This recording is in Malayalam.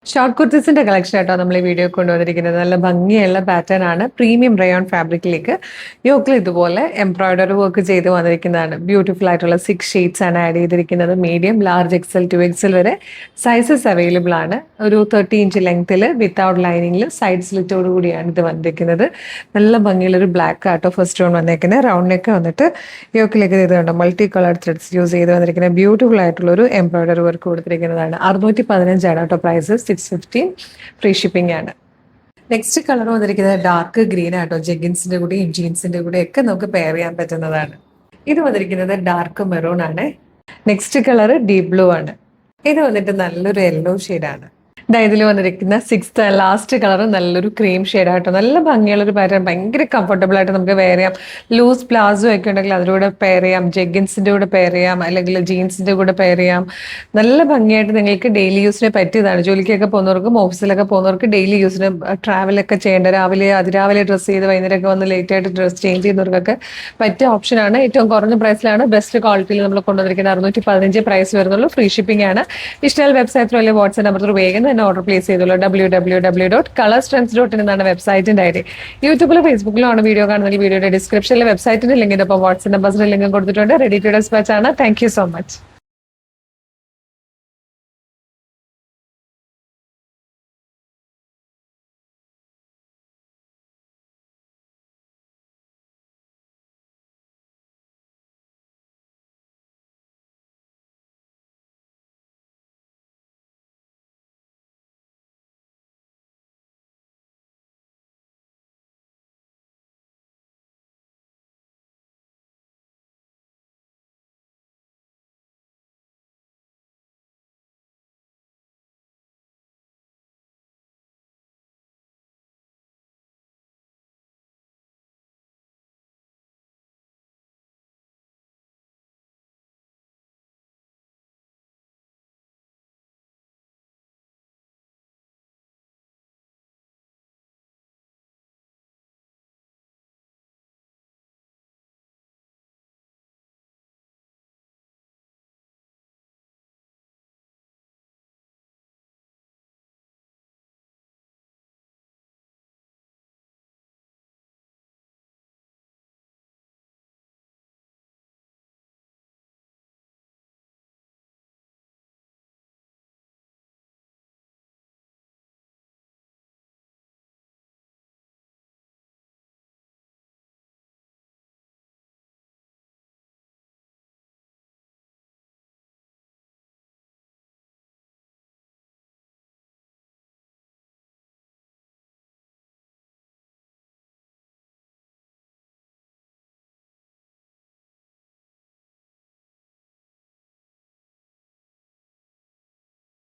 ഷോർട്ട് കുർത്തീസിന്റെ കളക്ഷൻ ആയിട്ടോ നമ്മൾ ഈ വീഡിയോ കൊണ്ടുവന്നിരിക്കുന്നത്. നല്ല ഭംഗിയുള്ള പാറ്റേൺ ആണ്. പ്രീമിയം റയോൺ ഫാബ്രിക്കിലേക്ക് യോക്കിൽ ഇതുപോലെ എംബ്രോയിഡറി വർക്ക് ചെയ്ത് വന്നിരിക്കുന്നതാണ്. ബ്യൂട്ടിഫുൾ ആയിട്ടുള്ള 6 ഷെയ്ഡ്സ് ആണ് ആഡ് ചെയ്തിരിക്കുന്നത്. മീഡിയം, ലാർജ്, എക്സൽ, 2XL വരെ സൈസസ് അവൈലബിൾ ആണ്. ഒരു 30 ഇഞ്ച് ലെങ്ത്തിൽ വിത്തൗട്ട് ലൈനിങ്ങിൽ സൈഡ് സ്ലിറ്റോട് കൂടിയാണ് ഇത് വന്നിരിക്കുന്നത്. നല്ല ഭംഗിയുള്ള ഒരു ബ്ലാക്ക് ആട്ടോ ഫസ്റ്റ് റൗണ്ട് വന്നേക്കുന്നത്. റൗണ്ട് നെക്ക് വന്നിട്ട് യോക്കിലേക്ക് ഇത് കണ്ടോ മൾട്ടി കളർ ത്രെഡ്സ് യൂസ് ചെയ്ത് വന്നിരിക്കുന്ന ബ്യൂട്ടിഫുൾ ആയിട്ടുള്ള ഒരു എംബ്രോയിഡറി വർക്ക് കൊടുത്തിരിക്കുന്നതാണ്. 615 ആണ് കേട്ടോ പ്രൈസ്. 615 ഫ്രീ ഷിപ്പിംഗ് ആണ്. നെക്സ്റ്റ് കളർ വന്നിരിക്കുന്നത് ഡാർക്ക് ഗ്രീൻ ആട്ടോ. ജെഗിൻസിന്റെ കൂടെയും ജീൻസിന്റെ കൂടെ ഒക്കെ നമുക്ക് പെയർ ചെയ്യാൻ പറ്റുന്നതാണ്. ഇത് വന്നിരിക്കുന്നത് ഡാർക്ക് മെറൂൺ ആണ്. നെക്സ്റ്റ് കളർ ഡീപ് ബ്ലൂ ആണ്. ഇത് വന്നിട്ട് നല്ലൊരു യെല്ലോ ഷെയ്ഡാണ്. ഇതിൽ വന്നിരിക്കുന്ന 6th ലാസ്റ്റ് കളർ നല്ലൊരു ക്രീം ഷെയ്ഡായിട്ടോ. നല്ല ഭംഗിയുള്ള ഒരു പാറ്റേൺ, ഭയങ്കര കംഫർട്ടബിൾ ആയിട്ട് നമുക്ക് വെയർ ചെയ്യാം. ലൂസ് പ്ലാസോ ഒക്കെ ഉണ്ടെങ്കിൽ അതിലൂടെ പെയർ ചെയ്യാം, ജെഗിൻസിന്റെ കൂടെ പെയർ ചെയ്യാം, അല്ലെങ്കിൽ ജീൻസിന്റെ കൂടെ പെയർ ചെയ്യാം. നല്ല ഭംഗിയായിട്ട് നിങ്ങൾക്ക് ഡെയിലി യൂസിന് പറ്റിയതാണ്. ജോലിക്കൊക്കെ പോകുന്നവർക്കും ഓഫീസിലൊക്കെ പോകുന്നവർക്ക് ഡെയിലി യൂസിന് ട്രാവലൊക്കെ ചെയ്യേണ്ട, അതിരാവിലെ ഡ്രസ്സ് ചെയ്ത് വൈകുന്നേരമൊക്കെ വന്ന് ലേറ്റ് ആയിട്ട് ഡ്രസ്സ് ചേഞ്ച് ചെയ്യുന്നവർക്കൊക്കെ പറ്റിയ ഓപ്ഷനാണ്. ഏറ്റവും കുറഞ്ഞ പ്രൈസിലാണ്, ബെസ്റ്റ് ക്വാളിറ്റിയിൽ നമ്മൾ കൊണ്ടുവന്നിരിക്കുന്നത്. 615 പ്രൈസ് വരുന്നുള്ളൂ. ഫ്രീ ഷിപ്പിംഗ് ആണ്. ഇഷ്ടമായ വെബ്സൈറ്റിലോ അല്ലെങ്കിൽ വാട്സ്ആപ്പ് നമ്പർ വേഗം തന്നെ ഓർഡർ പ്ലേസ് ചെയ്തോളൂ. www.colorstrends.in എന്നാണ് വെബ്സൈറ്റിന്റെ ഐഡി. യൂട്യൂബിലോ ഫേസ്ബുക്കിലോ ആണ് വീഡിയോ കാണുന്നെങ്കിൽ വീഡിയോയുടെ ഡിസ്ക്രിപ്ഷനിലെ വെബ്സൈറ്റിന്റെ ലിങ്കിന്റെ ഒപ്പം വാട്സ്ആപ്പ് നമ്പേഴ്സിന്റെ ലിങ്കും കൊടുത്തിട്ടുണ്ട്. റെഡി ടു ഡിസ്പാച്ച് ആണ്. Thank you so much.